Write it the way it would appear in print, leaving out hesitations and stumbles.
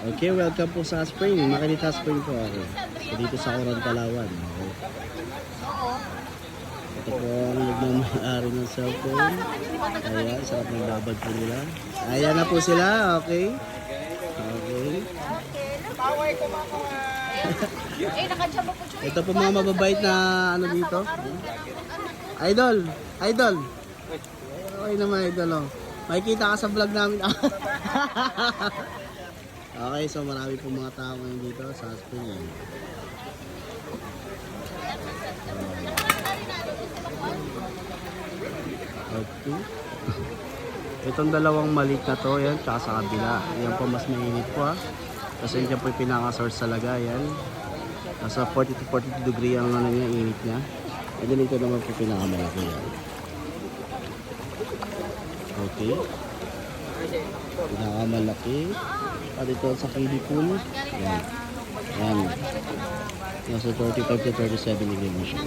Okay, welcome po sa Spring. Makinita Spring po ako. So, dito sa Coron, Palawan. Okay. Ito po ang nagmamahari ng cellphone. Ayan, sarap ng babad po nila. Ayan na po sila, okay. Okay. Ito po mga mababait na ano dito. Idol! Idol! Okay naman idol oh. Makikita ka sa vlog namin. Okay, so marami po mga tao ngayon dito sa Spring. Okay. Itong dalawang maliit na to, yan, tsaka sa kabila. Yan po mas mainit po ha. Kasi yan po yung pinaka-source talaga, yan. Nasa 40 to 42 degree ang ano niya, init niya. And then ito naman po pinaka-malaki yan. Okay. Pinaka-malaki. At ito sa kiddie pool. Yan. Yan. Nasa 35 to 37 degree siya.